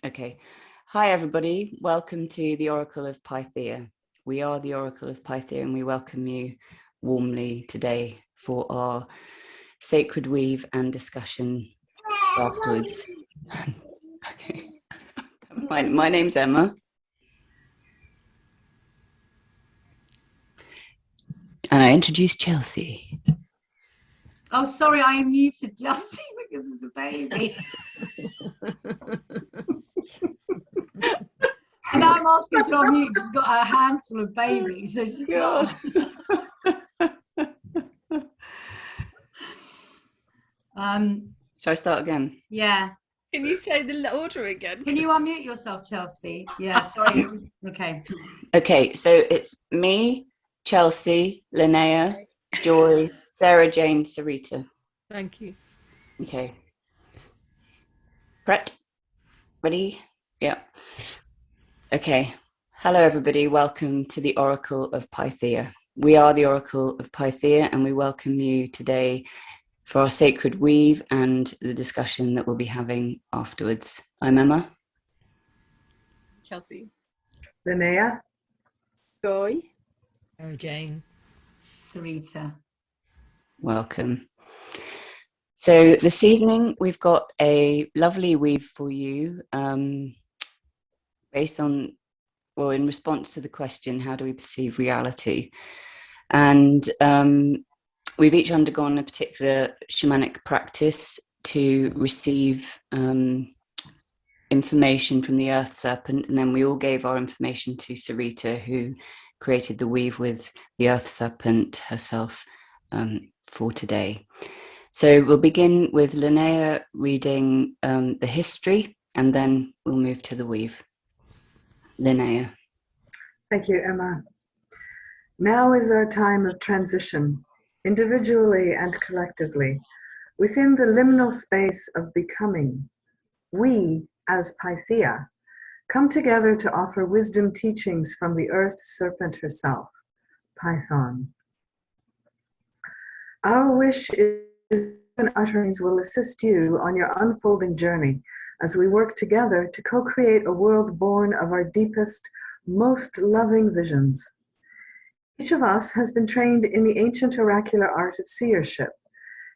Okay. Hi, everybody. Welcome to the Oracle of Pythia. We are the Oracle of Pythia, and we welcome you warmly today for our sacred weave and discussion afterwards. Okay. My name's Emma. And I introduced Chelsea. Oh, sorry, I muted Chelsea because of the baby. And now I'm asking to unmute. She's got a handful of babies, so she can't. Shall I start again? Yeah. Can you say the order again? Can you unmute yourself, Chelsea? Yeah, sorry. Okay. Okay, so it's me, Chelsea, Linnea, Joy, Sarah-Jayne, Sarita. Thank you. Okay. Prep? Ready? Yeah. Okay. Hello, everybody. Welcome to the Oracle of Pythia. We are the Oracle of Pythia, and we welcome you today for our sacred weave and the discussion that we'll be having afterwards. I'm Emma. Chelsea. Linnea. Joy. Sarah-Jayne. Sarita. Welcome. So this evening we've got a lovely weave for you based on, well, in response to the question, how do we perceive reality? And we've each undergone a particular shamanic practice to receive information from the earth serpent, and then we all gave our information to Sarita, who created the weave with the earth serpent herself for today. So we'll begin with Linnea reading the history, and then we'll move to the weave. Linnea. Thank you, Emma. Now is our time of transition, individually and collectively, within the liminal space of becoming. We, as Pythia, come together to offer wisdom teachings from the earth serpent herself, Python. Our wish is that utterings will assist you on your unfolding journey as we work together to co-create a world born of our deepest, most loving visions. Each of us has been trained in the ancient oracular art of seership,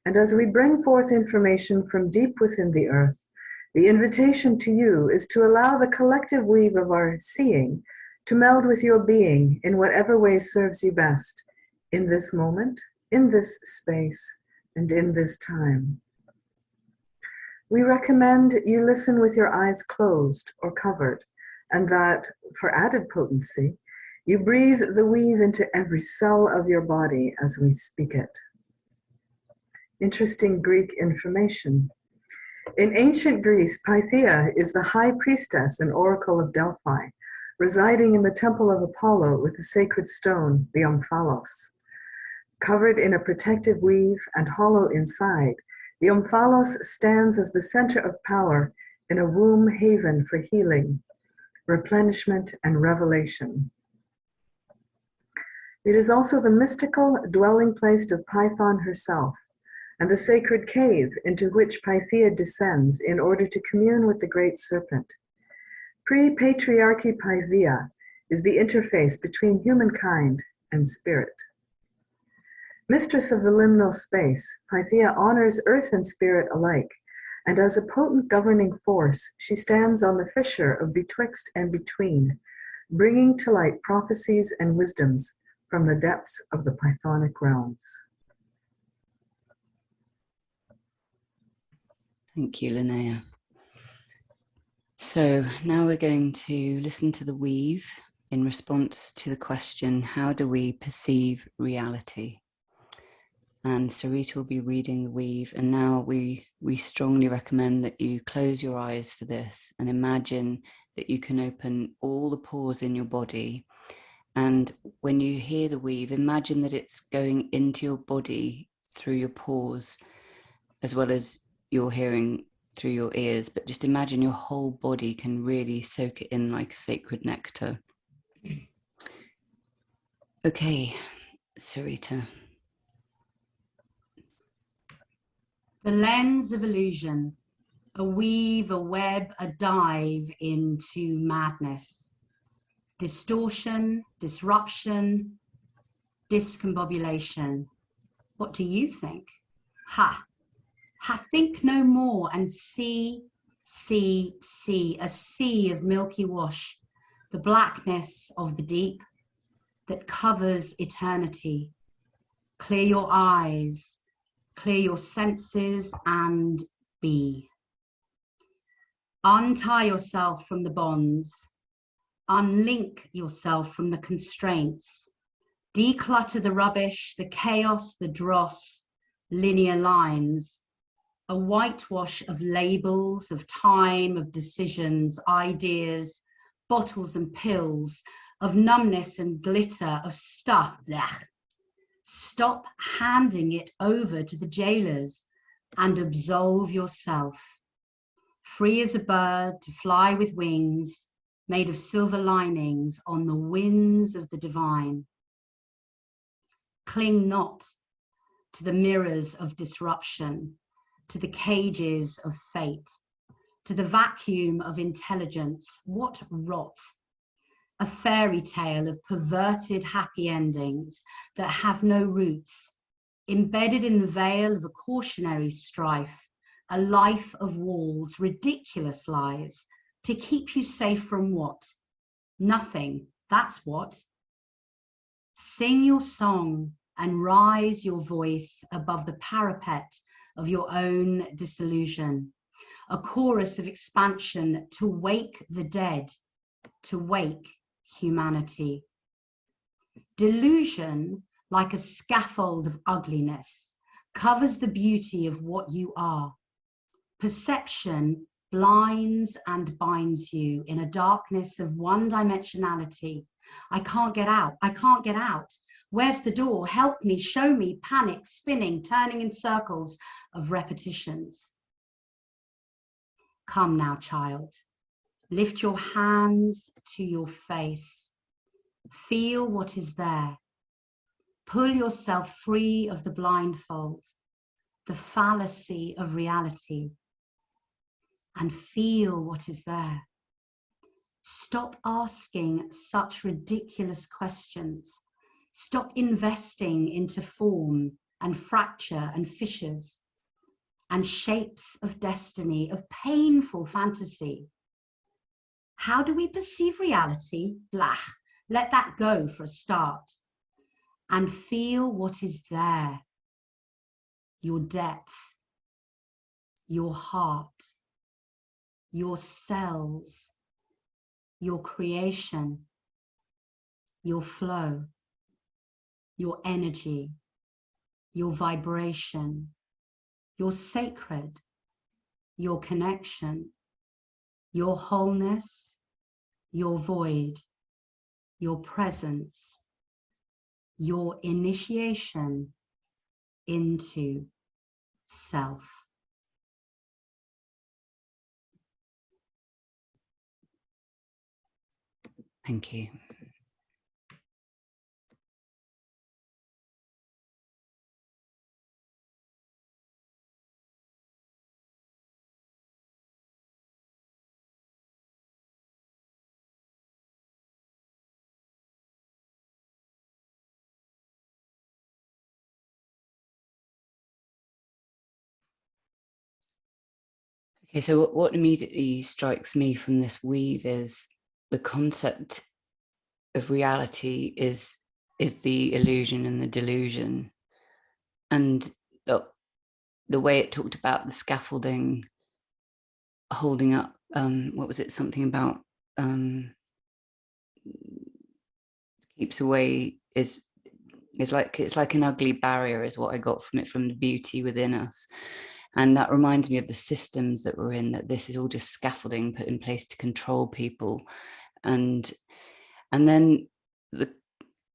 and as we bring forth information from deep within the earth, the invitation to you is to allow the collective weave of our seeing to meld with your being in whatever way serves you best, in this moment, in this space, and in this time. We recommend you listen with your eyes closed or covered, and that, for added potency, you breathe the weave into every cell of your body as we speak it. Interesting Greek information. In ancient Greece, Pythia is the high priestess and oracle of Delphi, residing in the temple of Apollo with the sacred stone, the omphalos. Covered in a protective weave and hollow inside, the omphalos stands as the center of power in a womb haven for healing, replenishment, and revelation. It is also the mystical dwelling place of Python herself, and the sacred cave into which Pythia descends in order to commune with the great serpent. Pre-patriarchy Pythia is the interface between humankind and spirit. Mistress of the liminal space, Pythia honors earth and spirit alike, and as a potent governing force, she stands on the fissure of betwixt and between, bringing to light prophecies and wisdoms from the depths of the Pythonic realms. Thank you, Linnea. So now we're going to listen to the weave in response to the question, how do we perceive reality? And Sarita will be reading the weave, and now we strongly recommend that you close your eyes for this and imagine that you can open all the pores in your body. And when you hear the weave, imagine that it's going into your body through your pores, as well as you're hearing through your ears, but just imagine your whole body can really soak it in like a sacred nectar. Okay, Sarita. The lens of illusion. a weave, a web, a dive into madness, distortion, disruption, discombobulation. What do you think? Ha! Think no more and see, a sea of milky wash, the blackness of the deep that covers eternity. Clear your eyes, clear your senses, and be. Untie yourself from the bonds, unlink yourself from the constraints, declutter the rubbish, the chaos, the dross, linear lines, a whitewash of labels, of time, of decisions, ideas, bottles and pills, of numbness and glitter, of stuff. Blech. Stop handing it over to the jailers and absolve yourself. Free as a bird to fly with wings, made of silver linings on the winds of the divine. Cling not to the mirrors of disruption, to the cages of fate, to the vacuum of intelligence. What rot! A fairy tale of perverted happy endings that have no roots, embedded in the veil of a cautionary strife, a life of walls, ridiculous lies, to keep you safe from what? Nothing, that's what. Sing your song and rise your voice above the parapet of your own disillusion, a chorus of expansion to wake the dead, to wake humanity. Delusion, like a scaffold of ugliness, covers the beauty of what you are. Perception blinds and binds you in a darkness of one-dimensionality. I can't get out, I can't get out. Where's the door? Help me, show me, panic, spinning, turning in circles of repetitions. Come now, child. Lift your hands to your face. Feel what is there. Pull yourself free of the blindfold, the fallacy of reality, and feel what is there. Stop asking such ridiculous questions. Stop investing into form and fracture and fissures and shapes of destiny, of painful fantasy. How do we perceive reality? Blah, let that go for a start. And feel what is there. Your depth, your heart, your cells, your creation, your flow, your energy, your vibration, your sacred, your connection, your wholeness, your void, your presence, your initiation into self. Thank you. Okay, so what immediately strikes me from this weave is the concept of reality is the illusion and the delusion. And the way it talked about the scaffolding holding up, what was it, something about keeps away is like, it's like an ugly barrier is what I got from it, from the beauty within us. And that reminds me of the systems that we're in, that this is all just scaffolding put in place to control people. And then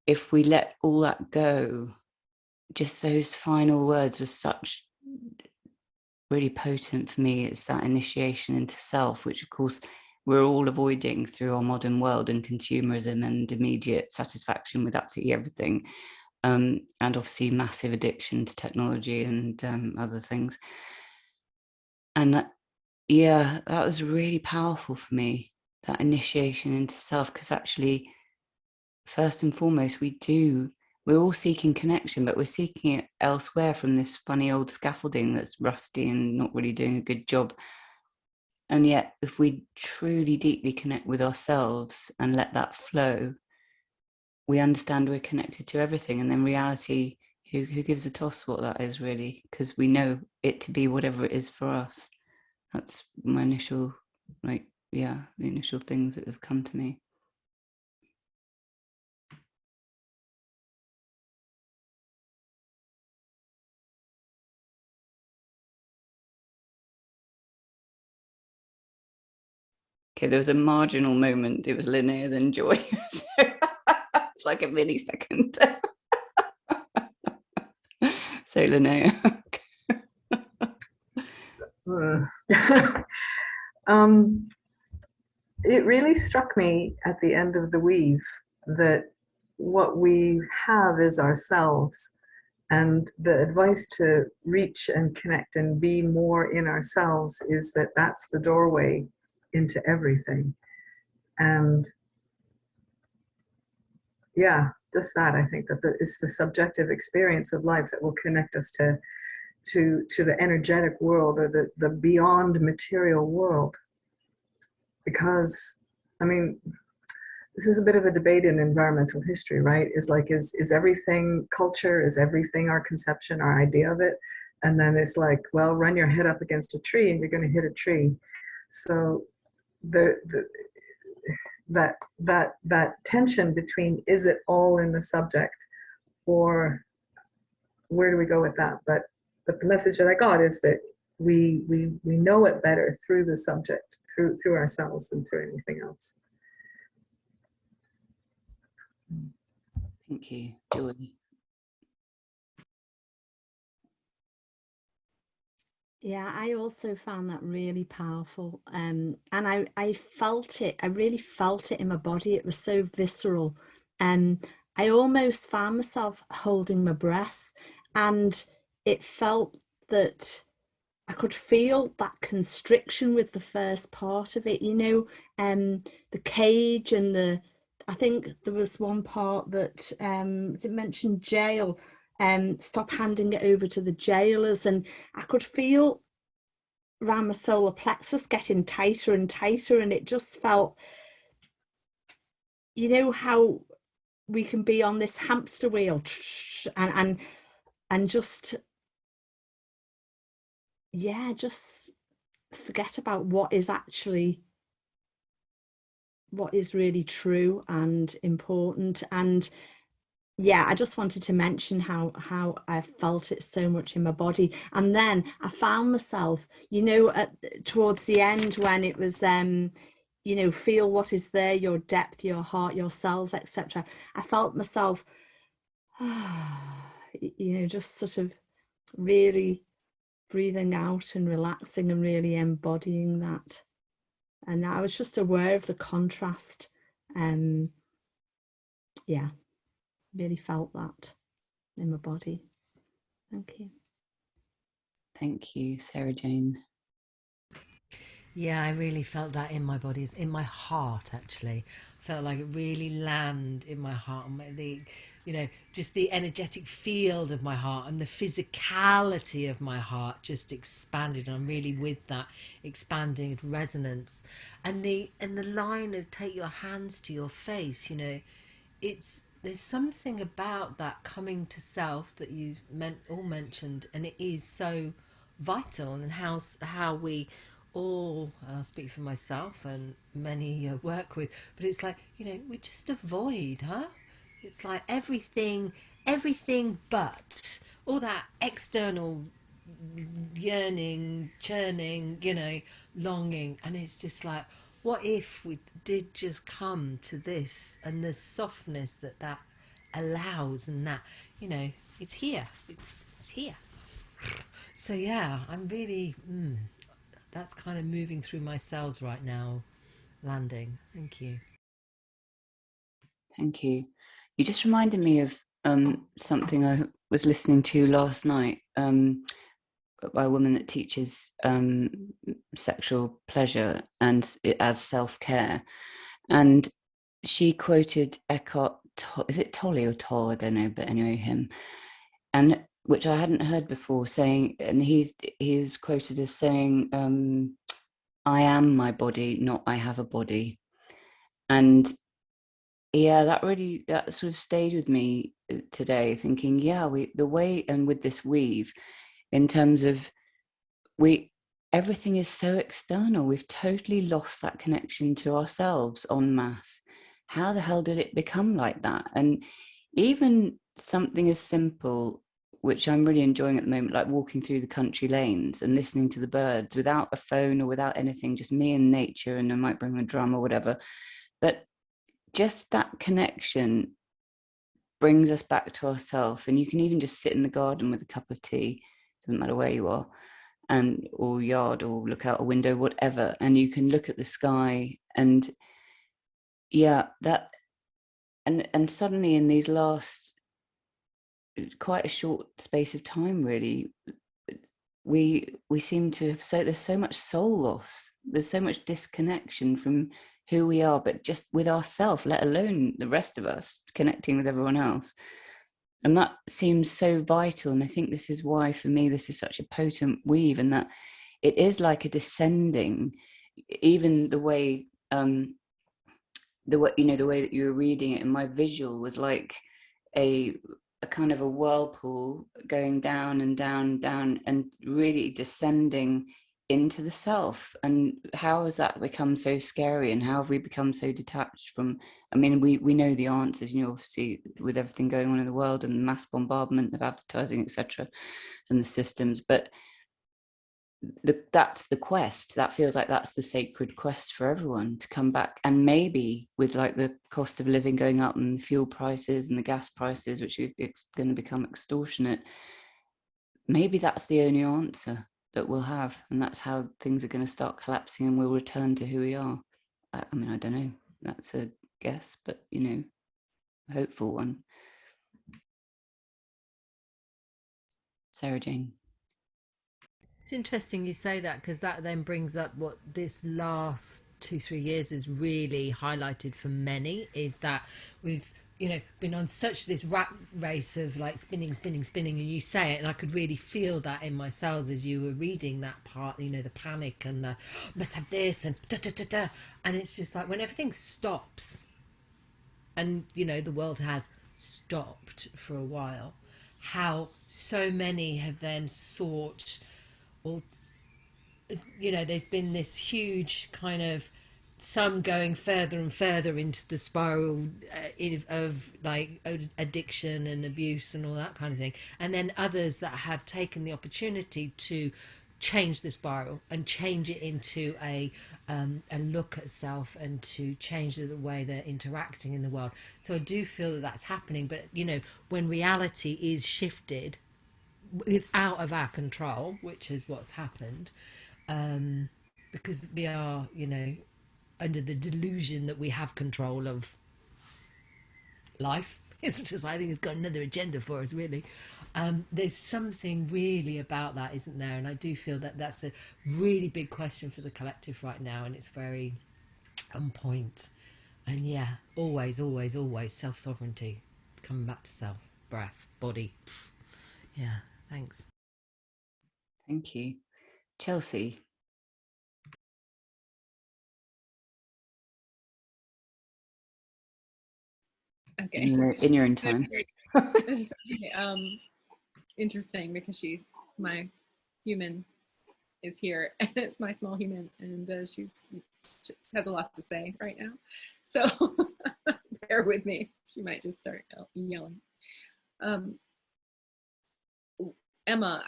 if we let all that go, just those final words were such really potent for me. It's that initiation into self, which of course we're all avoiding through our modern world and consumerism and immediate satisfaction with absolutely everything. And obviously massive addiction to technology and other things. And Yeah, that was really powerful for me, that initiation into self, because actually, first and foremost, we're all seeking connection, but we're seeking it elsewhere from this funny old scaffolding that's rusty and not really doing a good job. And yet, if we truly deeply connect with ourselves and let that flow, we understand we're connected to everything. And then reality, who gives a toss what that is really? Because we know it to be whatever it is for us. That's my initial, the initial things that have come to me. Okay, there was a marginal moment. It was linear, then joy. So it's like a millisecond. So linear. It really struck me at the end of the weave that what we have is ourselves, and the advice to reach and connect and be more in ourselves is that that's the doorway into everything. And yeah, just that, I think that it's the subjective experience of life that will connect us to the energetic world, or the beyond material world. Because, I mean, this is a bit of a debate in environmental history, right? Is everything culture? Is everything our conception, our idea of it? And then it's like, well, run your head up against a tree and you're going to hit a tree. So that tension between, is it all in the subject, or where do we go with that? But the message that I got is that we know it better through the subject, through ourselves, than through anything else. Thank you, Joy. Yeah, I also found that really powerful. And I felt it, I really felt it in my body. It was so visceral. I almost found myself holding my breath, and it felt that I could feel that constriction with the first part of it, the cage and I think there was one part that it mentioned jail, stop handing it over to the jailers. And I could feel around my solar plexus getting tighter and tighter. And it just felt, how we can be on this hamster wheel and just, just forget about what is really true and important. And I just wanted to mention how I felt it so much in my body. And then I found myself, towards the end, when it was feel what is there, your depth, your heart, your cells, etc. I felt myself just sort of really breathing out and relaxing and really embodying that. And I was just aware of the contrast. Really felt that in my body. Thank you. Thank you, Sarah-Jayne. Yeah, I really felt that in my body, in my heart, actually. Felt like it really land in my heart, and just the energetic field of my heart and the physicality of my heart just expanded. And I'm really with that expanding resonance. And the line of take your hands to your face, there's something about that coming to self that you all mentioned, and it is so vital. And how we all, I'll speak for myself and many work with, but it's like, we just avoid, it's like everything but all that external yearning, churning, longing. And it's just like, what if we did just come to this, and the softness that allows, and that, it's here, it's here. So yeah, I'm really that's kind of moving through my cells right now, landing. Thank you. Thank you. You just reminded me of something I was listening to last night. by a woman that teaches sexual pleasure and as self-care, and she quoted Eckhart, is it Tolle or Tolle? I don't know, but anyway, him, and which I hadn't heard before, saying, and he was quoted as saying, I am my body, not I have a body. And yeah, that sort of stayed with me today, thinking, yeah, the way, and with this weave, in terms of everything is so external. We've totally lost that connection to ourselves en masse. How the hell did it become like that? And even something as simple, which I'm really enjoying at the moment, like walking through the country lanes and listening to the birds without a phone or without anything, just me and nature, and I might bring a drum or whatever. But just that connection brings us back to ourselves. And you can even just sit in the garden with a cup of tea, doesn't matter where you are, and or yard, or look out a window, whatever, and you can look at the sky. And yeah, that, and suddenly in these last quite a short space of time, really, we seem to have, so there's so much soul loss, there's so much disconnection from who we are, but just with ourselves, let alone the rest of us connecting with everyone else. And that seems so vital. And I think this is why, for me, this is such a potent weave, and that it is like a descending, even the way, the way that you were reading it, and my visual was like a kind of a whirlpool going down and down, down, and really descending into the self. And how has that become so scary, and how have we become so detached from, I mean, we know the answers, obviously, with everything going on in the world and mass bombardment of advertising, etc., and the systems, but that's the quest. That feels like that's the sacred quest for everyone, to come back. And maybe with like the cost of living going up and the fuel prices and the gas prices, which it's going to become extortionate, maybe that's the only answer that we'll have, and that's how things are going to start collapsing, and we'll return to who we are. I mean, I don't know, that's a guess, but a hopeful one. Sarah-Jayne. It's interesting you say that, because that then brings up what this last 2-3 years has really highlighted for many, is that we've been on such this rat race of like spinning, and you say it, and I could really feel that in my cells as you were reading that part, the panic and the must have this and da da da da, and it's just like when everything stops, and the world has stopped for a while, how so many have then sought, or there's been this huge kind of, some going further and further into the spiral of like addiction and abuse and all that kind of thing, and then others that have taken the opportunity to change the spiral and change it into a look at self, and to change the way they're interacting in the world. So I do feel that that's happening, but when reality is shifted out of our control, which is what's happened, because we are under the delusion that we have control of life. It's just, I think it's got another agenda for us, really. There's something really about that, isn't there? And I do feel that that's a really big question for the collective right now, and it's very on point. And yeah, always self-sovereignty, coming back to self, breath, body. Yeah, thanks. Thank you. Chelsea. Okay. In your own time. Interesting, because my human is here, and it's my small human, and she has a lot to say right now. So bear with me. She might just start yelling. Emma,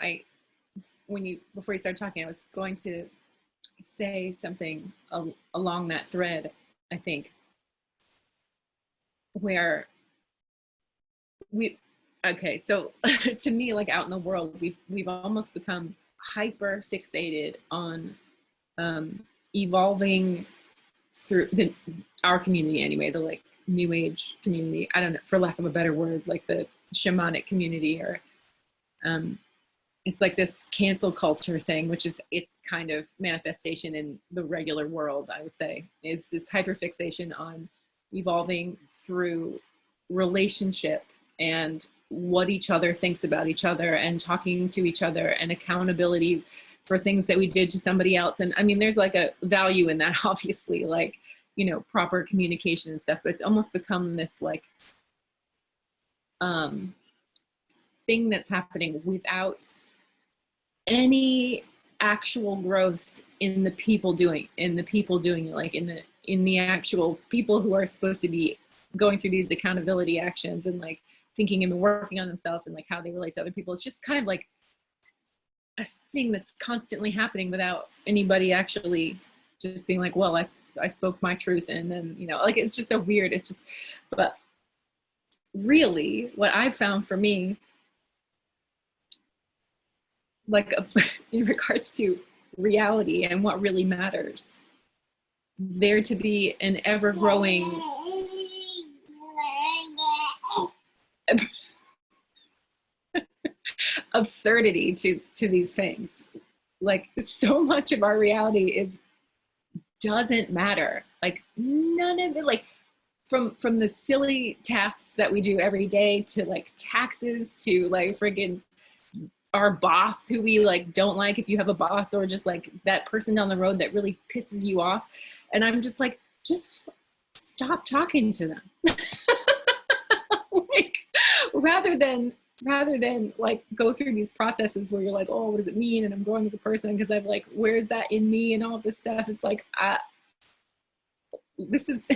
before you started talking, I was going to say something along that thread, I think, where so to me, like out in the world, we've almost become hyper fixated on evolving through our community anyway, the like new age community, I don't know, for lack of a better word, like the shamanic community, or it's like this cancel culture thing, which is its kind of manifestation in the regular world, I would say, is this hyperfixation on evolving through relationship and what each other thinks about each other and talking to each other and accountability for things that we did to somebody else. And I mean, there's like a value in that, obviously, like, you know, proper communication and stuff, but it's almost become this like thing that's happening without any actual growth in the people doing it, like in the actual people who are supposed to be going through these accountability actions and like thinking and working on themselves and like how they relate to other people. It's just kind of like a thing that's constantly happening without anybody actually just being like, well, I spoke my truth, and then, you know, like, it's just a weird, it's just, but really what I've found for me, like in regards to reality and what really matters, there to be an ever-growing absurdity to these things. Like, so much of our reality doesn't matter. Like, none of it, like from the silly tasks that we do every day to like taxes to like friggin' our boss who we like don't like, if you have a boss, or just like that person down the road that really pisses you off. And I'm just like, just stop talking to them. Like, rather than like go through these processes where you're like, oh, what does it mean? And I'm growing as a person because I've like, where's that in me and all this stuff. It's like, this is,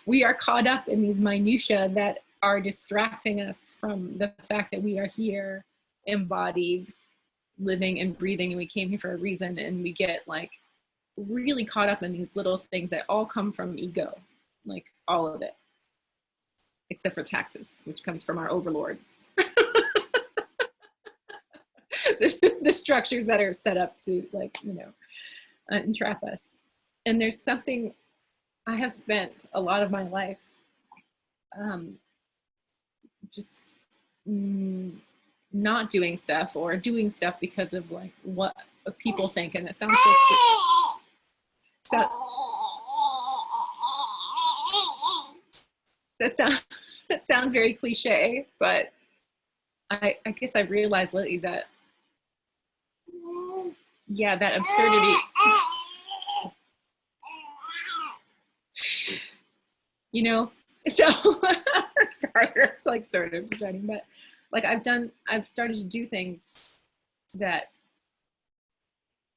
we are caught up in these minutiae that are distracting us from the fact that we are here, embodied, living and breathing, and we came here for a reason. And we get like really caught up in these little things that all come from ego, like all of it, except for taxes, which comes from our overlords. The structures that are set up to, like, you know, entrap us. And there's something, I have spent a lot of my life just not doing stuff, or doing stuff because of like what people think. And it sounds so that sounds very cliche, but I guess I realized lately that, yeah, that absurdity, you know, so sorry, that's like sort of starting, but like I've started to do things that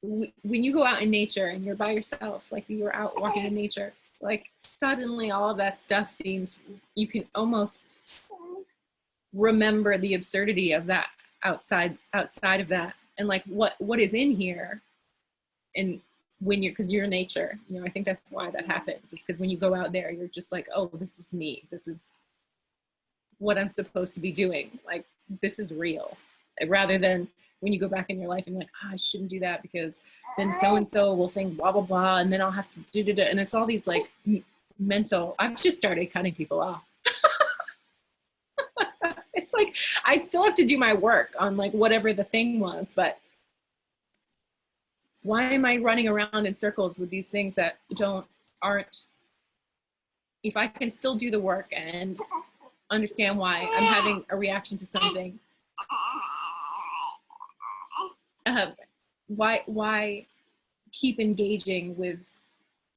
when you go out in nature and you're by yourself, like you're out walking in nature, like suddenly all of that stuff seems, you can almost remember the absurdity of that outside of that, and like what is in here. And when because you're nature, you know, I think that's why that happens, is because when you go out there, you're just like, oh, this is me, this is what I'm supposed to be doing, like this is real, rather than when you go back in your life and you're like, oh, I shouldn't do that because then so-and-so will think blah, blah, blah, and then I'll have to do. And it's all these like mental, I've just started cutting people off. It's like, I still have to do my work on like whatever the thing was, but why am I running around in circles with these things that aren't, if I can still do the work and understand why I'm having a reaction to something, why keep engaging with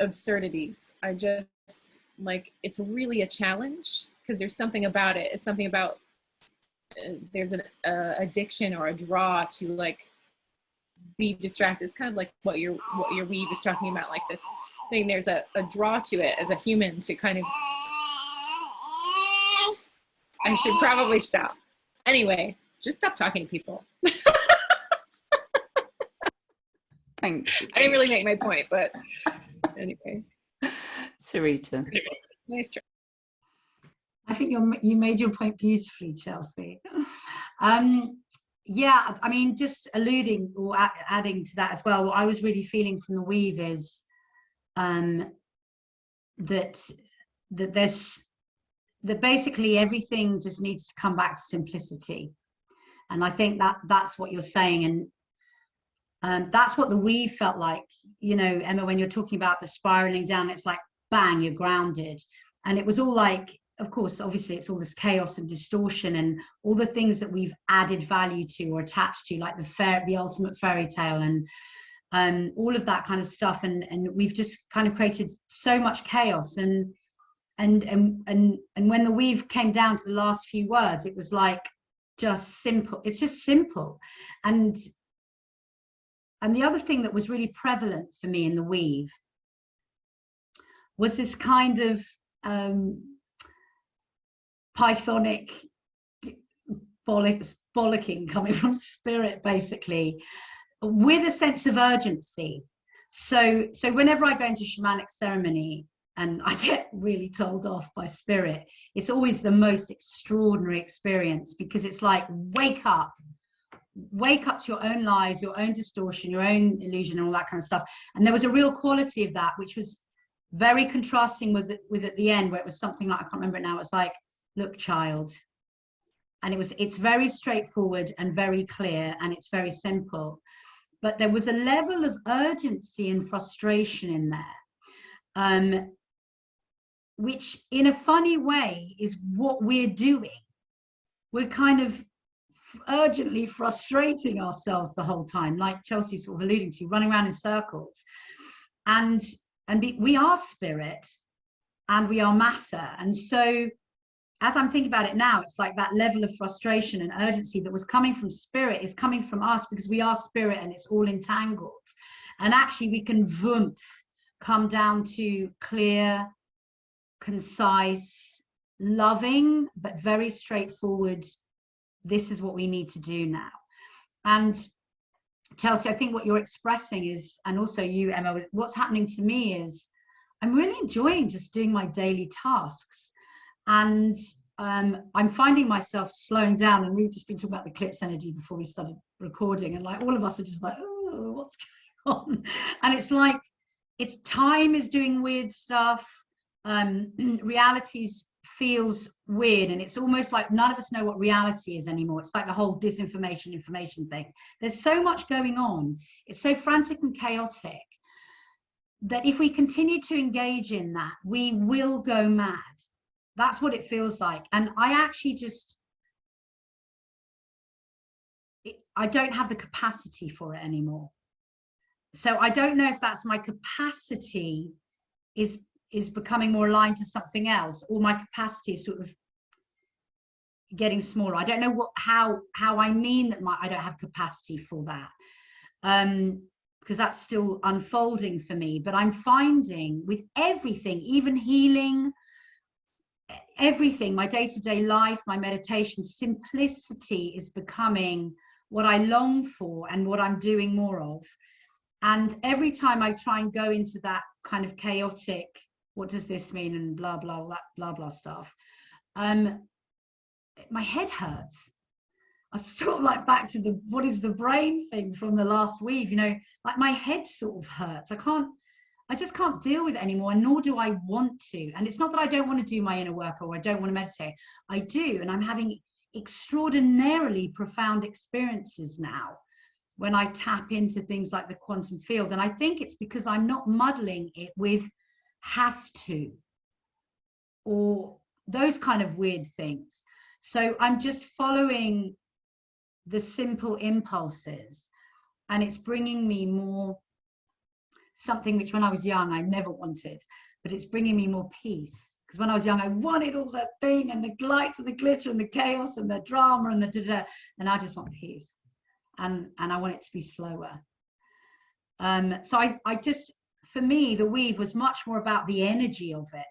absurdities? I just, like, it's really a challenge, because there's something about it. It's something about, there's an addiction or a draw to like be distracted. It's kind of like what your weave is talking about, like this thing. There's a draw to it as a human to kind of, I should probably stop. Anyway, just stop talking to people. Thanks. I didn't really make my point, but anyway. Sarita. Nice try. I think you made your point beautifully, Chelsea. Yeah, I mean, just alluding or adding to that as well, what I was really feeling from the weave is that basically everything just needs to come back to simplicity. And I think that that's what you're saying. And that's what the weave felt like, you know, Emma, when you're talking about the spiraling down, it's like, bang, you're grounded. And it was all like, of course, obviously it's all this chaos and distortion and all the things that we've added value to or attached to, like the ultimate fairy tale and all of that kind of stuff. And we've just kind of created so much chaos. And when the weave came down to the last few words, it was like just simple. It's just simple. And the other thing that was really prevalent for me in the weave was this kind of Pythonic bollocking coming from spirit, basically, with a sense of urgency. So whenever I go into shamanic ceremony and I get really told off by spirit, it's always the most extraordinary experience, because it's like, wake up to your own lies, your own distortion, your own illusion, and all that kind of stuff. And there was a real quality of that, which was very contrasting with at the end, where it was something like, I can't remember it now, it's like, look, child. And it's very straightforward and very clear, and it's very simple. But there was a level of urgency and frustration in there, which in a funny way is what we're doing. We're kind of urgently frustrating ourselves the whole time, like Chelsea sort of alluding to, running around in circles. And we are spirit and we are matter. And so as I'm thinking about it now, it's like that level of frustration and urgency that was coming from spirit is coming from us, because we are spirit and it's all entangled. And actually we can come down to clear, concise, loving, but very straightforward, this is what we need to do now. And Chelsea, I think what you're expressing is, and also you, Emma, what's happening to me is I'm really enjoying just doing my daily tasks. And I'm finding myself slowing down, and we've just been talking about the eclipse energy before we started recording, and like all of us are just like, oh, what's going on? And it's like, it's time is doing weird stuff. Realities feels weird, and it's almost like none of us know what reality is anymore. It's like the whole disinformation information thing. There's so much going on. It's so frantic and chaotic that if we continue to engage in that, we will go mad. That's what it feels like. And I actually I don't have the capacity for it anymore. So I don't know if that's my capacity is becoming more aligned to something else, or my capacity is sort of getting smaller. I don't know how I mean that I don't have capacity for that, because that's still unfolding for me. But I'm finding with everything, even healing, everything, my day-to-day life, my meditation, simplicity is becoming what I long for and what I'm doing more of. And every time I try and go into that kind of chaotic, what does this mean, and blah blah, all that blah blah stuff, my head hurts. I sort of like back to the what is the brain thing from the last weave, you know, like my head sort of hurts. I just can't deal with it anymore, and nor do I want to. And it's not that I don't want to do my inner work or I don't want to meditate. I do, and I'm having extraordinarily profound experiences now when I tap into things like the quantum field. And I think it's because I'm not muddling it with have to or those kind of weird things. So I'm just following the simple impulses, and it's bringing me more something which when I was young I never wanted, but it's bringing me more peace. Because when I was young I wanted all that thing and the lights and the glitter and the chaos and the drama and the da-da, and I just want peace, and I want it to be slower. So I just, for me, the weave was much more about the energy of it.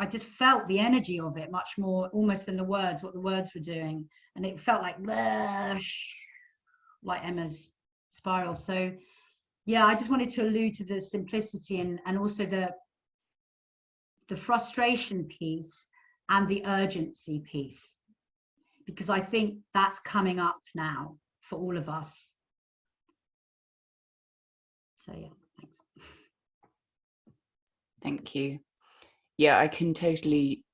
I just felt the energy of it much more almost than the words, what the words were doing. And it felt like Emma's spiral. So yeah, I just wanted to allude to the simplicity and also the frustration piece and the urgency piece, because I think that's coming up now for all of us. So yeah, thanks. Thank you. Yeah, I can totally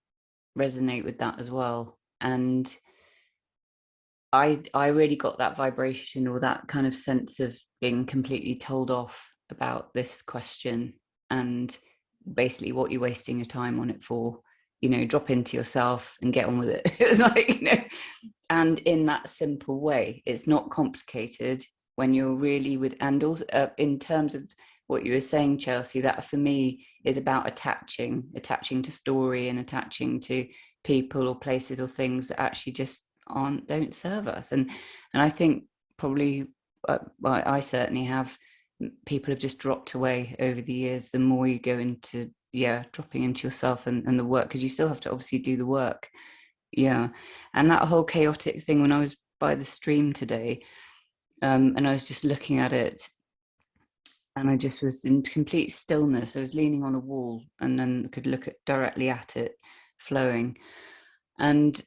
resonate with that as well. And I really got that vibration, or that kind of sense of being completely told off about this question, and basically what you're wasting your time on it for. You know, drop into yourself and get on with it. It's like, you know, and in that simple way, it's not complicated when you're really with, and also in terms of what you were saying, Chelsea, that for me is about attaching to story and attaching to people or places or things that actually just don't serve us. And I think probably well, I certainly have, people have just dropped away over the years the more you go into dropping into yourself and the work, because you still have to obviously do the work. And that whole chaotic thing, when I was by the stream today, and I was just looking at it, and I just was in complete stillness. I was leaning on a wall and then could look directly at it flowing. And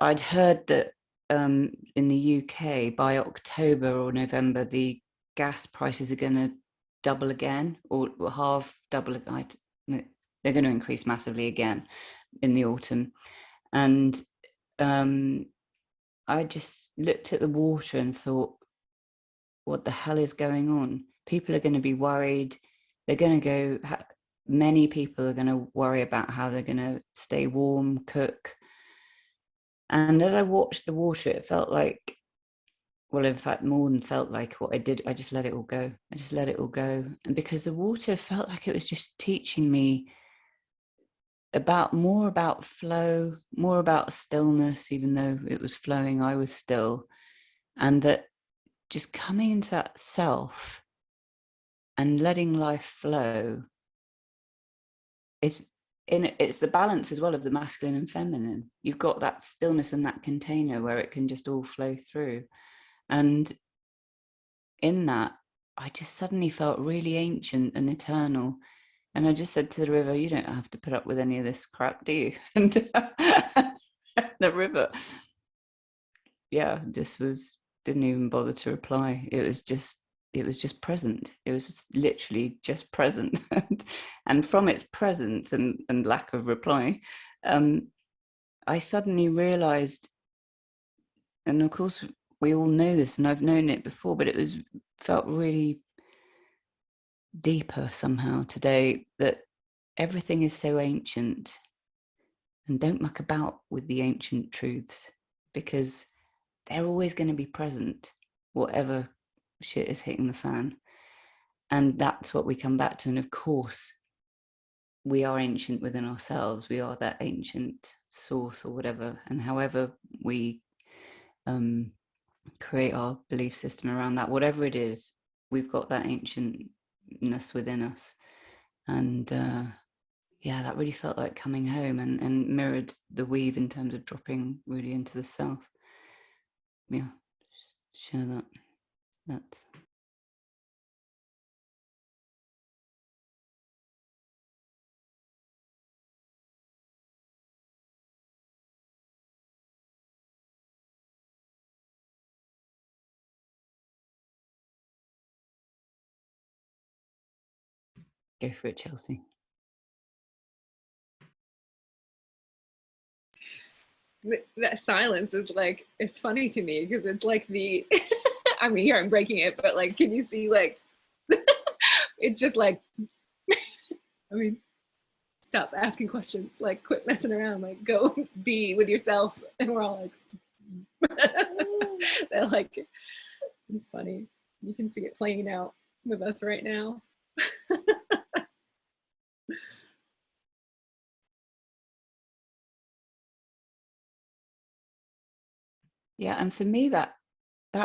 I'd heard that in the UK by October or November, the gas prices are going to double again, or half double. They're going to increase massively again in the autumn. And I just looked at the water and thought, what the hell is going on? People are going to be worried. They're going to go, many people are going to worry about how they're going to stay warm, cook. And as I watched the water, it felt like, well, in fact, more than felt like, what I did, I just let it all go. I just let it all go. And because the water felt like it was just teaching me more about flow, more about stillness. Even though it was flowing, I was still. And that just coming into that self and letting life flow, it's the balance as well of the masculine and feminine. You've got that stillness and that container where it can just all flow through. And in that, I just suddenly felt really ancient and eternal. And I just said to the river, you don't have to put up with any of this crap, do you? And the river, didn't even bother to reply. It was just present. It was literally just present. And from its presence and lack of reply, I suddenly realized, and of course we all know this, and I've known it before, but it felt really deeper somehow today, that everything is so ancient, and don't muck about with the ancient truths, because they're always going to be present, whatever shit is hitting the fan. And that's what we come back to. And of course, we are ancient within ourselves. We are that ancient source or whatever. And however we create our belief system around that, whatever it is, we've got that ancientness within us. And that really felt like coming home, and mirrored the weave in terms of dropping really into the self. Just share that. That's go for it, Chelsea. That silence is like, it's funny to me because it's like the I mean, here I'm breaking it, but like, can you see, like it's just like I mean, stop asking questions, like quit messing around, like go be with yourself. And we're all like they're like, it's funny, you can see it playing out with us right now. Yeah, and for me, that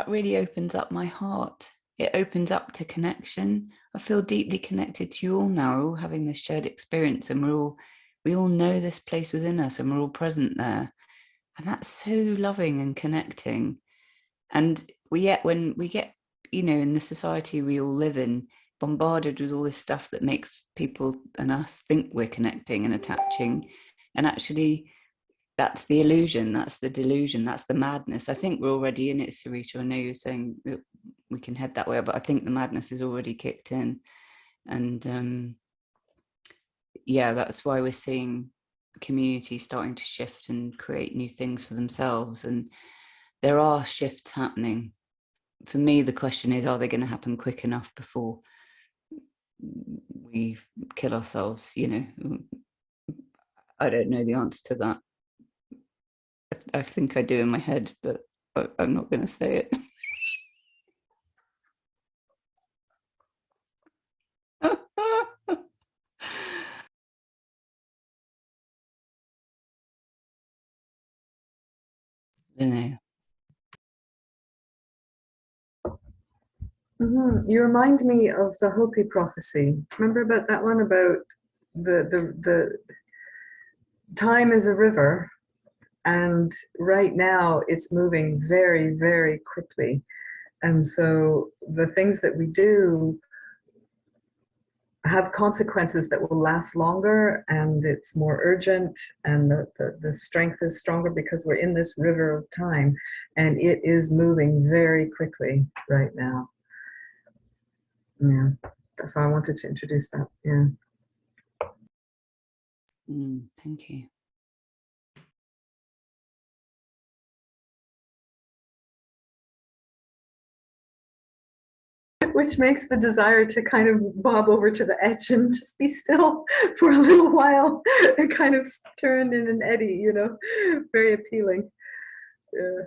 really opens up my heart. It opens up to connection. I feel deeply connected to you all now. We're all having this shared experience, and we all know this place within us, and we're all present there. And that's so loving and connecting. And when we get, in the society we all live in, bombarded with all this stuff that makes people and us think we're connecting and attaching. And actually, that's the illusion, that's the delusion, that's the madness. I think we're already in it, Sarita. I know you're saying that we can head that way, but I think the madness is already kicked in. And that's why we're seeing community starting to shift and create new things for themselves. And there are shifts happening. For me, the question is, are they going to happen quick enough before we kill ourselves? You know, I don't know the answer to that. I think I do in my head, but I'm not going to say it. No. You remind me of the Hopi prophecy. Remember about that one about the time is a river, and right now it's moving very, very quickly. And so the things that we do have consequences that will last longer, and it's more urgent, and the strength is stronger because we're in this river of time, and it is moving very quickly right now. Yeah, that's why I wanted to introduce that. Yeah. Thank you. Which makes the desire to kind of bob over to the edge and just be still for a little while and kind of turn in an eddy, you know, very appealing. Yeah.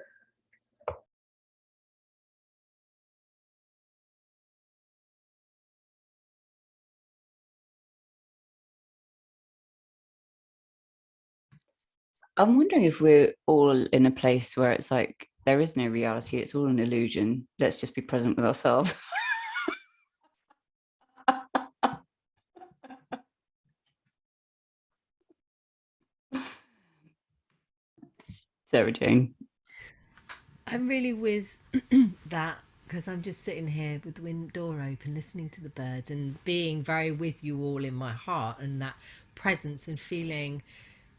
I'm wondering if we're all in a place where it's like, there is no reality, it's all an illusion. Let's just be present with ourselves. Sarah-Jayne. I'm really with that, because I'm just sitting here with the door open, listening to the birds and being very with you all in my heart, and that presence and feeling,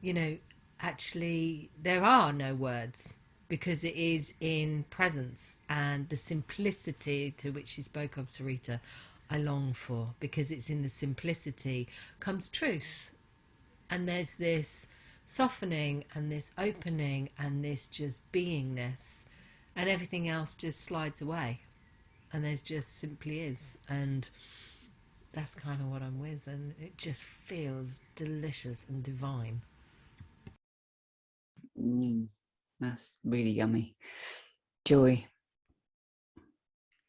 you know, actually there are no words, because it is in presence, and the simplicity to which you spoke of, Sarita, I long for, because it's in the simplicity comes truth. And there's this softening and this opening and this just beingness, and everything else just slides away, and there's just simply is. And that's kind of what I'm with, and it just feels delicious and divine. That's really yummy. Joy.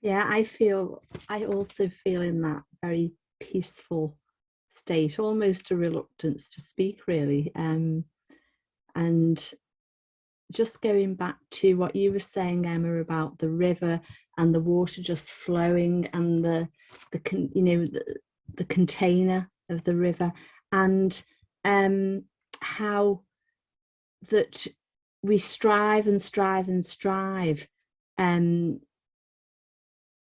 Yeah, I also feel in that very peaceful state, almost a reluctance to speak, really. And just going back to what you were saying, Emma, about the river and the water just flowing, and the container of the river, and how that we strive and strive and strive,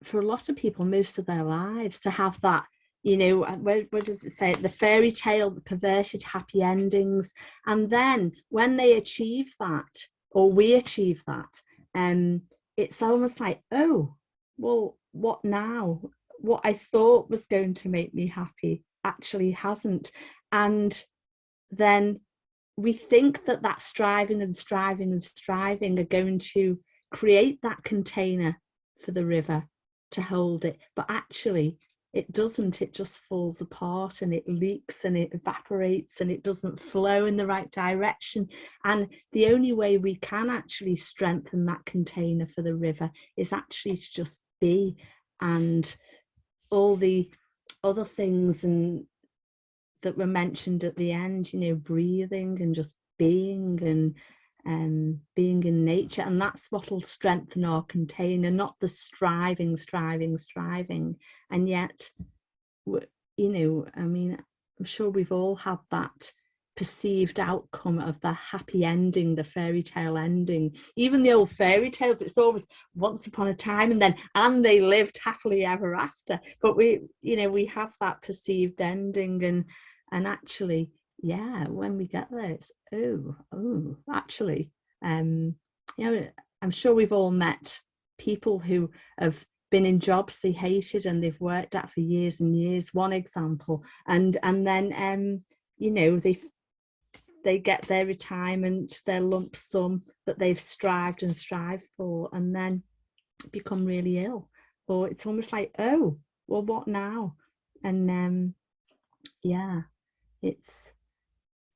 for a lot of people most of their lives, to have that, you know, where does it say, the fairy tale, the perverted happy endings. And then when they achieve that, or we achieve that, it's almost like, oh, well, what now? What I thought was going to make me happy actually hasn't. And then we think that that striving and striving and striving are going to create that container for the river to hold it, but actually it doesn't. It just falls apart, and it leaks, and it evaporates, and it doesn't flow in the right direction. And the only way we can actually strengthen that container for the river is actually to just be. And all the other things and that were mentioned at the end, you know, breathing and just being, and being in nature, and that's what'll strengthen our container, not the striving. And yet, you know, I mean, I'm sure we've all had that perceived outcome of the happy ending, the fairy tale ending. Even the old fairy tales, it's always once upon a time, and they lived happily ever after. But we, you know, we have that perceived ending, and actually, yeah, when we get there, it's actually, you know, I'm sure we've all met people who have been in jobs they hated and they've worked at for years and years, one example, and then you know, they they get their retirement, their lump sum that they've strived for, and then become really ill. Or it's almost like, oh, well, what now? And yeah, it's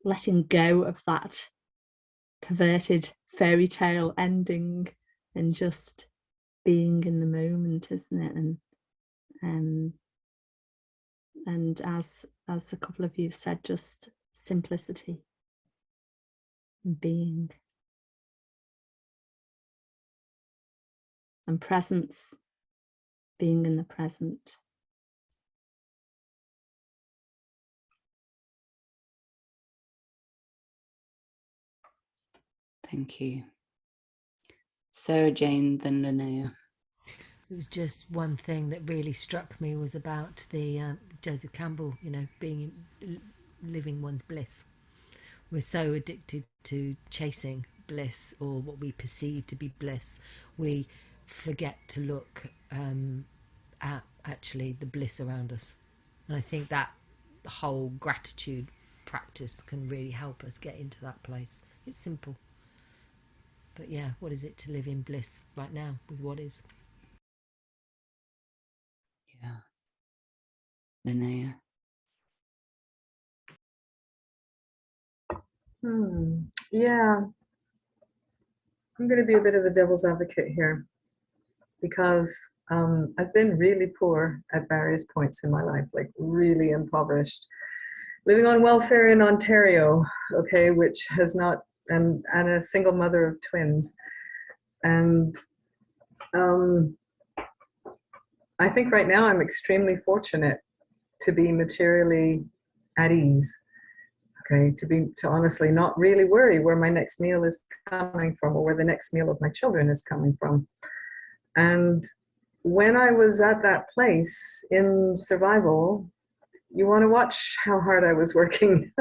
letting go of that perverted fairy tale ending and just being in the moment, isn't it? And as a couple of you said, just simplicity and being and presence, being in the present. Thank you. Sarah-Jayne, then Linnea. It was just one thing that really struck me was about the Joseph Campbell, living one's bliss. We're so addicted to chasing bliss, or what we perceive to be bliss. We forget to look at actually the bliss around us. And I think that whole gratitude practice can really help us get into that place. It's simple. But yeah, what is it to live in bliss right now with what is? Yeah. Linnea. Yeah, I'm going to be a bit of a devil's advocate here, because I've been really poor at various points in my life, like really impoverished, living on welfare in Ontario, okay, which has not, and a single mother of twins. And I think right now I'm extremely fortunate to be materially at ease. Okay, to honestly not really worry where my next meal is coming from, or where the next meal of my children is coming from. And when I was at that place in survival, you want to watch how hard I was working,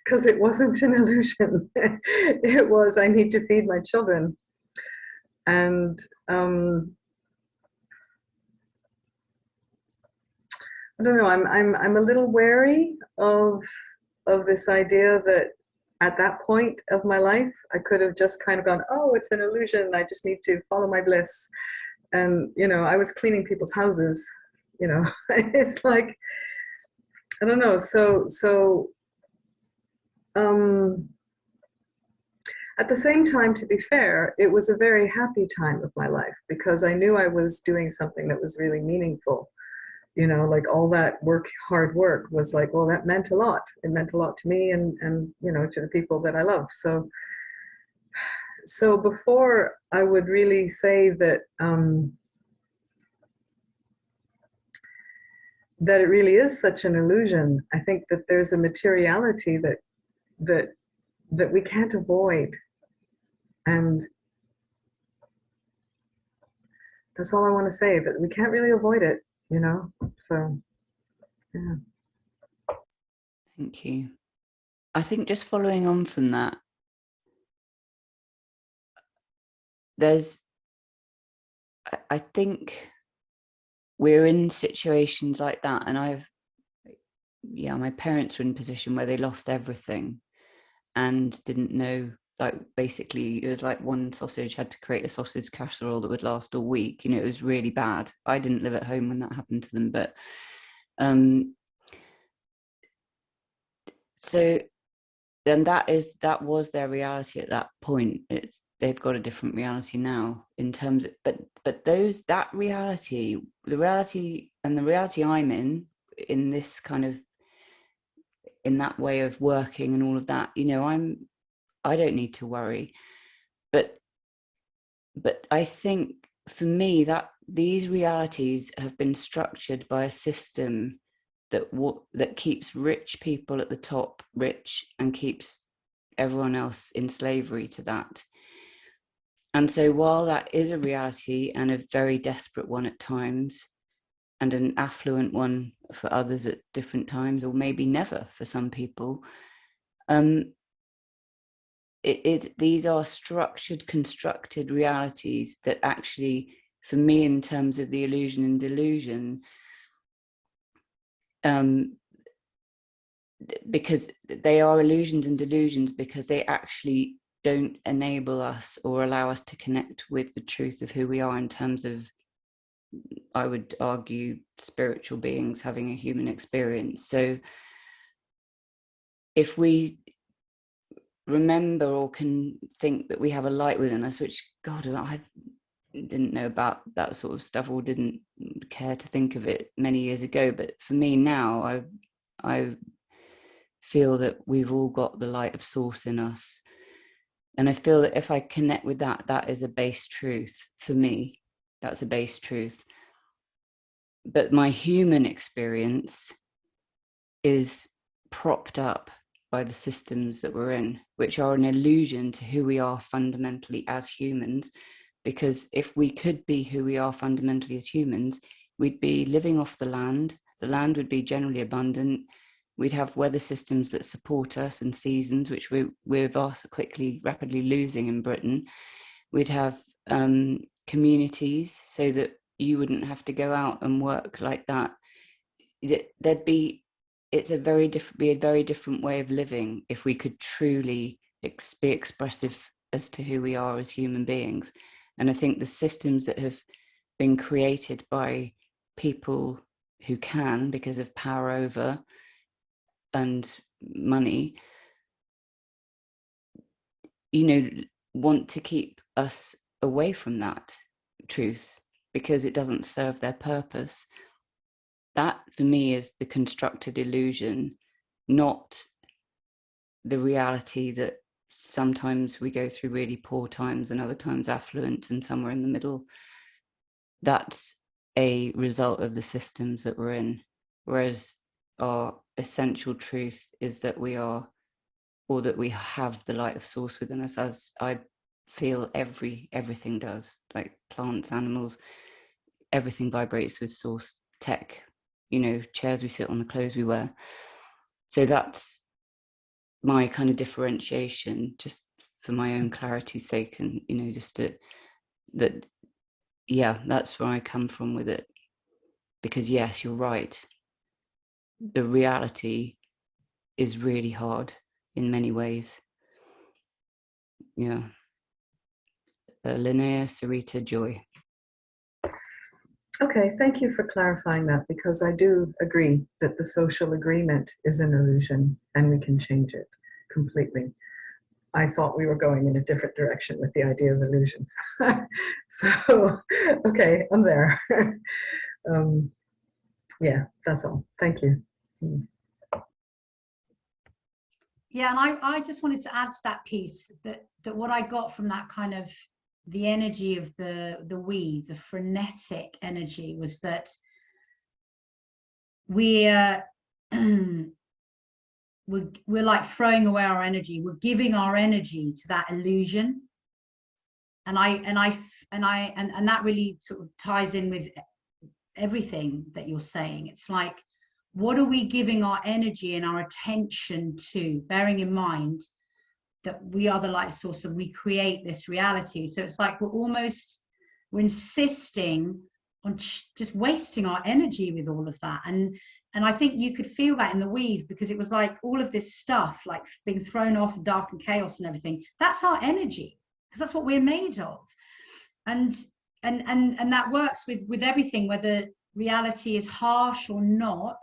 because it wasn't an illusion. It was, I need to feed my children. And I don't know, I'm a little wary of this idea that at that point of my life, I could have just kind of gone, oh, it's an illusion, I just need to follow my bliss. And, I was cleaning people's houses, it's like, I don't know. So at the same time, to be fair, it was a very happy time of my life, because I knew I was doing something that was really meaningful. Like all that hard work was like, well, that meant a lot. It meant a lot to me and to the people that I love. So before I would really say that that it really is such an illusion, I think that there's a materiality that we can't avoid. And that's all I want to say, that we can't really avoid it, so yeah. Thank you. I think just following on from that, I think we're in situations like that, and my parents were in a position where they lost everything and didn't know, like, basically it was like one sausage had to create a sausage casserole that would last a week. It was really bad. I didn't live at home when that happened to them, but so then that was their reality at that point. They've got a different reality now in terms of, but that reality, the reality I'm in this kind of, in that way of working and all of that, I don't need to worry. But I think for me that these realities have been structured by a system that keeps rich people at the top rich and keeps everyone else in slavery to that. And so while that is a reality, and a very desperate one at times, and an affluent one for others at different times, or maybe never for some people, these are structured, constructed realities that actually, for me, in terms of the illusion and delusion, because they are illusions and delusions, because they actually don't enable us or allow us to connect with the truth of who we are in terms of, I would argue, spiritual beings having a human experience. So if we remember or can think that we have a light within us, which, God, I didn't know about that sort of stuff, or didn't care to think of it many years ago, but for me now, I feel that we've all got the light of source in us, and I feel that if I connect with that, that is a base truth for me. That's a base truth. But my human experience is propped up by the systems that we're in, which are an illusion to who we are fundamentally as humans. Because if we could be who we are fundamentally as humans, we'd be living off the land. The land would be generally abundant. We'd have weather systems that support us and seasons, which we're rapidly losing in Britain. We'd have communities so that you wouldn't have to go out and work like that. It's a very different way of living if we could truly be expressive as to who we are as human beings. And I think the systems that have been created by people who can, because of power over and money, want to keep us away from that truth because it doesn't serve their purpose. That, for me, is the constructed illusion, not the reality that sometimes we go through really poor times and other times affluent and somewhere in the middle. That's a result of the systems that we're in. Whereas our essential truth is that we are, or that we have the light of source within us, as I feel everything does, like plants, animals, everything vibrates with source. Tech, chairs we sit on, the clothes we wear. So that's my kind of differentiation, just for my own clarity's sake, and just that that's where I come from with it. Because yes, you're right, the reality is really hard in many ways. Linnea, Sarita, Joy. Okay, thank you for clarifying that, because I do agree that the social agreement is an illusion and we can change it completely. I thought we were going in a different direction with the idea of illusion. So, okay, I'm there. Yeah, that's all. Thank you. Yeah, and I just wanted to add to that piece that what I got from that kind of the energy of the weave, the frenetic energy, was that we're like throwing away our energy. We're giving our energy to that illusion, and that really sort of ties in with everything that you're saying. It's like, what are we giving our energy and our attention to, bearing in mind that we are the light source and we create this reality? So it's like we're insisting on just wasting our energy with all of that. And I think you could feel that in the weave, because it was like all of this stuff like being thrown off, dark and chaos and everything. That's our energy, because that's what we're made of. And that works with everything, whether reality is harsh or not.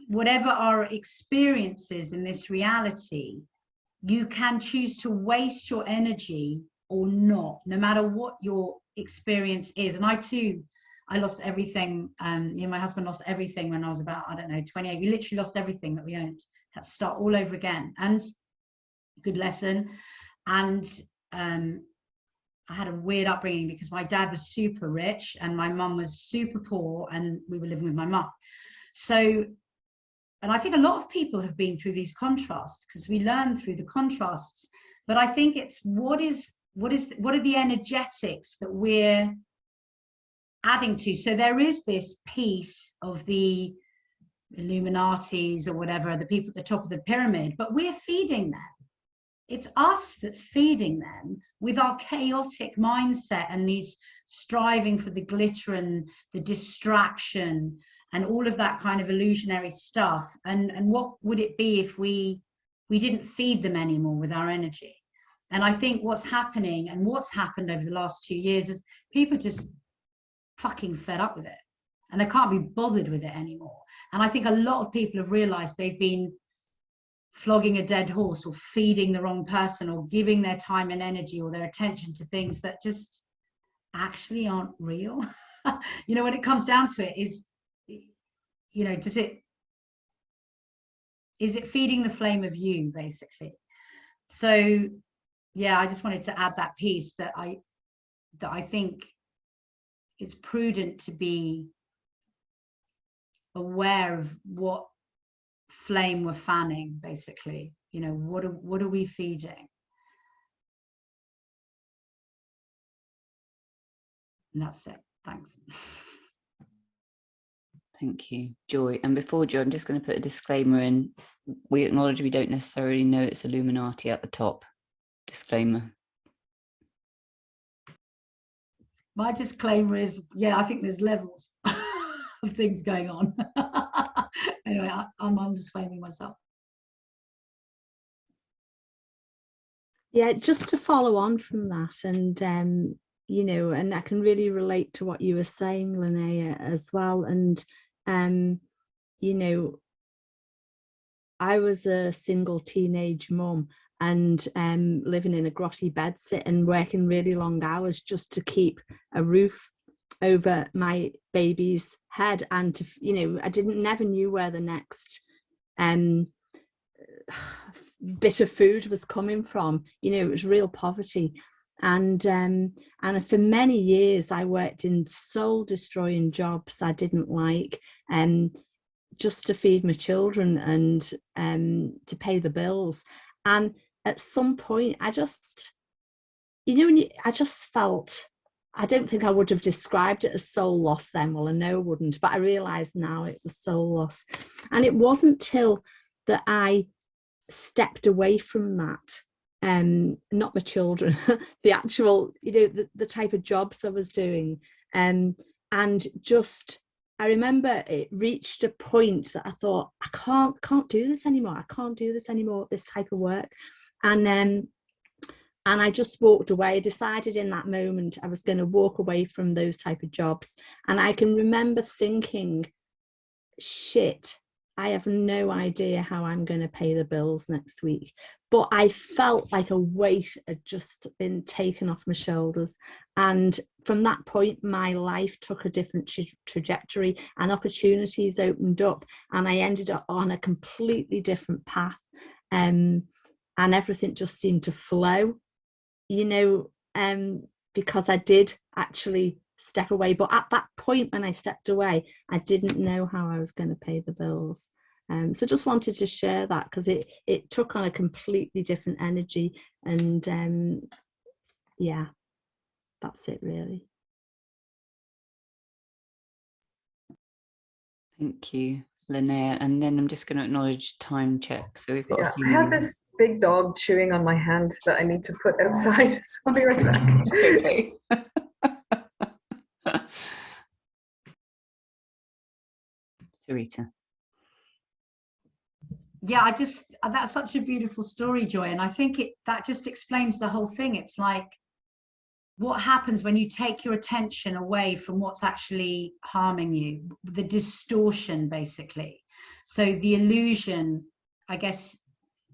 Whatever our experiences in this reality, you can choose to waste your energy or not, no matter what your experience is. And I lost everything. Me and my husband lost everything when I was about, 28. We literally lost everything that we owned. Had to start all over again. And good lesson. And I had a weird upbringing, because my dad was super rich and my mum was super poor, and we were living with my mum. So, and I think a lot of people have been through these contrasts, because we learn through the contrasts. But I think it's what are the energetics that we're adding to? So there is this piece of the Illuminatis or whatever, the people at the top of the pyramid, but we're feeding them. It's us that's feeding them with our chaotic mindset and these striving for the glitter and the distraction and all of that kind of illusionary stuff. And what would it be if we didn't feed them anymore with our energy? And I think what's happening and what's happened over the last 2 years is people just fucking fed up with it, and they can't be bothered with it anymore. And I think a lot of people have realized they've been flogging a dead horse, or feeding the wrong person, or giving their time and energy or their attention to things that just actually aren't real. You know, when it comes down to it, is, you know, is it feeding the flame of you, basically? So yeah, I just wanted to add that piece, that I think it's prudent to be aware of what flame we're fanning, basically. You know, what are we feeding? And that's it. Thanks. Thank you, Joy. And before Joy, I'm just going to put a disclaimer in. We acknowledge we don't necessarily know it's Illuminati at the top. Disclaimer. My disclaimer is, yeah, I think there's levels of things going on. Anyway, I'm disclaiming myself. Yeah, just to follow on from that, and you know, and I can really relate to what you were saying, Linnea, as well. And you know, I was a single teenage mum, and living in a grotty bedsit and working really long hours just to keep a roof over my baby's head, and to, you know, I never knew where the next bit of food was coming from. You know, it was real poverty. And for many years I worked in soul destroying jobs I didn't like, just to feed my children and to pay the bills. And at some point I just, you know, I just felt, I don't think I would have described it as soul loss then. Well, I know I wouldn't, but I realize now it was soul loss. And it wasn't till that I stepped away from that, not my children, the actual, you know, the type of jobs I was doing, and just, I remember it reached a point that I thought, I can't do this anymore. I can't do this anymore, this type of work. And I just walked away. I decided in that moment I was going to walk away from those type of jobs. And I can remember thinking, shit, I have no idea how I'm going to pay the bills next week. But I felt like a weight had just been taken off my shoulders. And from that point, my life took a different trajectory, and opportunities opened up, and I ended up on a completely different path. And everything just seemed to flow, you know, because I did actually step away. But at that point when I stepped away, I didn't know how I was going to pay the bills. So just wanted to share that, because it took on a completely different energy. And yeah, that's it really. Thank you, Linnea. And then I'm just going to acknowledge time check. So we've got a few I have minutes. this big dog chewing on my hand that I need to put outside, so I'll be right back. Okay. Sarita. Yeah, that's such a beautiful story, Joy. And I think that just explains the whole thing. It's like, what happens when you take your attention away from what's actually harming you, the distortion, basically. So the illusion, I guess,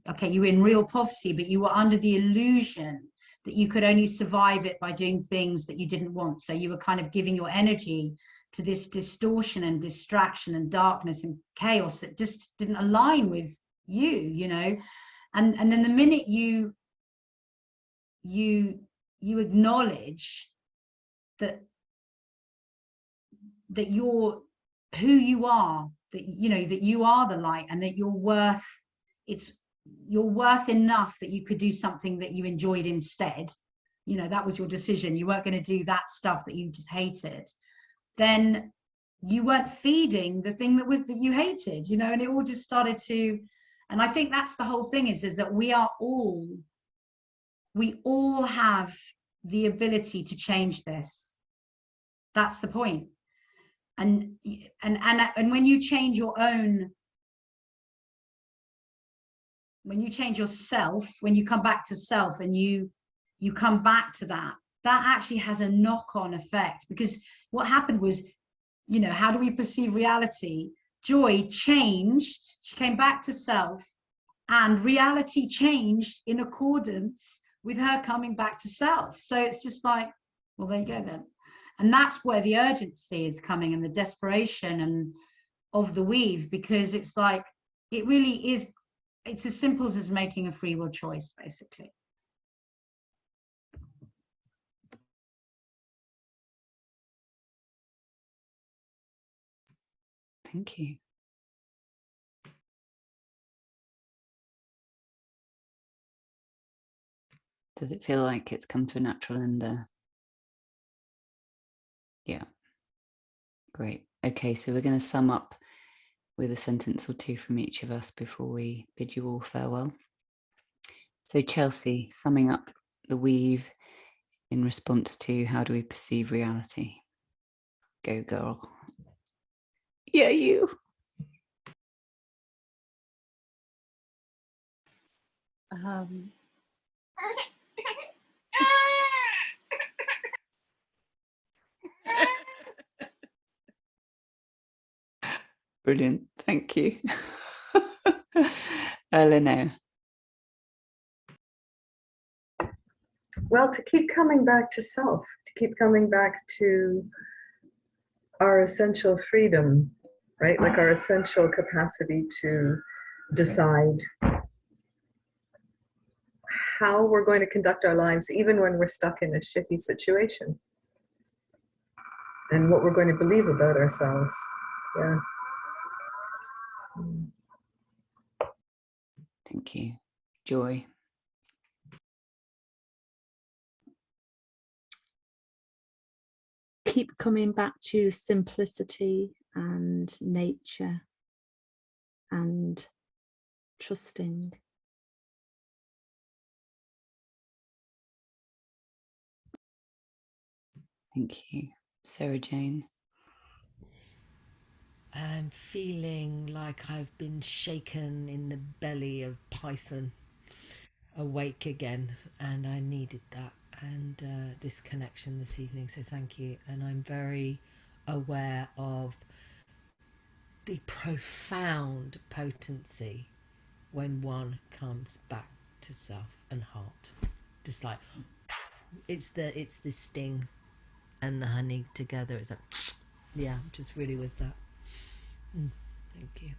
okay, you were in real poverty, but you were under the illusion that you could only survive it by doing things that you didn't want. So you were kind of giving your energy to this distortion and distraction and darkness and chaos that just didn't align with you, you know. And then the minute you acknowledge that you're who you are, that, you know, that you are the light, and that you're worth enough that you could do something that you enjoyed instead, you know, that was your decision, you weren't going to do that stuff that you just hated, then you weren't feeding the thing that you hated, you know. And it all just started to, and I think that's the whole thing, is that we all have the ability to change this. That's the point. And and when you change your own, when you change yourself, when you come back to self and you come back to that, that actually has a knock-on effect. Because what happened was, you know, how do we perceive reality? Joy changed, she came back to self, and reality changed in accordance with her coming back to self. So it's just like, well, there you go then. And that's where the urgency is coming, and the desperation and of the weave, because it's like, it really is, it's as simple as making a free will choice, basically. Thank you. Does it feel like it's come to a natural end there? Yeah. Great. Okay, so we're going to sum up with a sentence or two from each of us before we bid you all farewell. So Chelsea, summing up the weave in response to how do we perceive reality? Go girl. Yeah, you. Brilliant, thank you. Eleanor. Well, to keep coming back to self, to keep coming back to our essential freedom, right? Like our essential capacity to decide how we're going to conduct our lives, even when we're stuck in a shitty situation, and what we're going to believe about ourselves. Yeah. Thank you. Joy. Keep coming back to simplicity and nature and trusting. Thank you. Sarah-Jayne. I'm feeling like I've been shaken in the belly of Python, awake again, and I needed that, and this connection this evening, so thank you. And I'm very aware of the profound potency when one comes back to self and heart. Just like, it's the sting and the honey together. It's like, yeah, I'm just really with that. Thank you.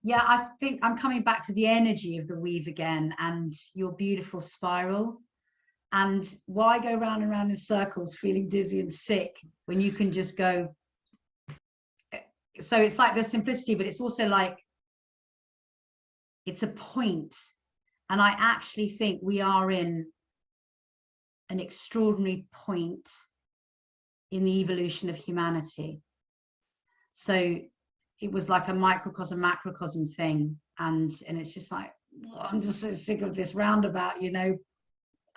Yeah, I think I'm coming back to the energy of the weave again, and your beautiful spiral. And why go round and round in circles feeling dizzy and sick when you can just go? So it's like the simplicity, but it's also like, it's a point. And I actually think we are in an extraordinary point in the evolution of humanity. So it was like a microcosm, macrocosm thing. And it's just like, oh, I'm just so sick of this roundabout, you know,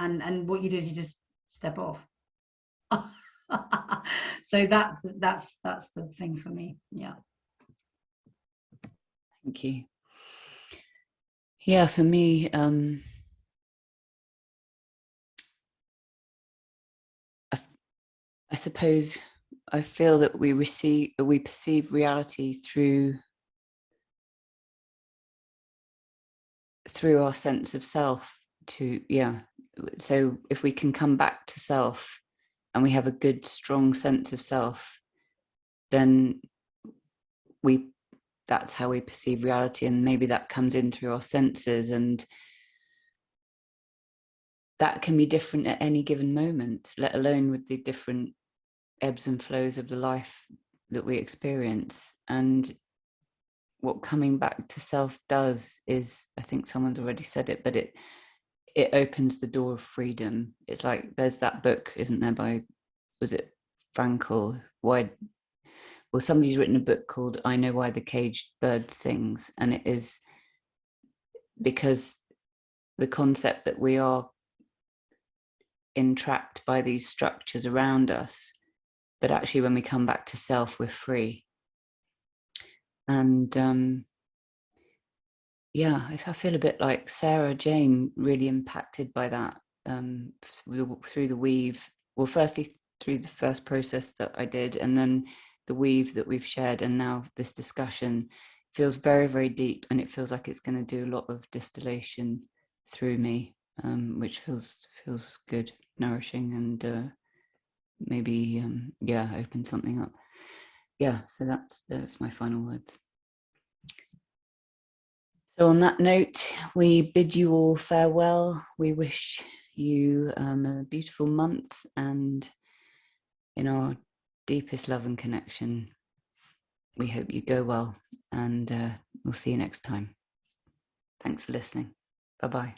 and what you do is you just step off. So that's the thing for me. Yeah. Thank you. Yeah, for me, I suppose I feel that we perceive reality through our sense of self. So if we can come back to self and we have a good strong sense of self, then that's how we perceive reality, and maybe that comes in through our senses, and that can be different at any given moment, let alone with the different ebbs and flows of the life that we experience. And what coming back to self does is, I think someone's already said it, but it opens the door of freedom. It's like, there's that book, isn't there, by, was it Frankl? Somebody's written a book called I Know Why the Caged Bird Sings, and it is because the concept that we are entrapped by these structures around us, but actually when we come back to self, we're free. And yeah, I feel a bit like Sarah-Jayne, really impacted by that through the weave. Well, firstly through the first process that I did, and then the weave that we've shared, and now this discussion feels very, very deep, and it feels like it's going to do a lot of distillation through me, which feels good, nourishing, and maybe yeah, open something up. Yeah, so that's my final words. So on that note, we bid you all farewell. We wish you a beautiful month, and in our deepest love and connection, we hope you go well, and we'll see you next time. Thanks for listening. Bye-bye.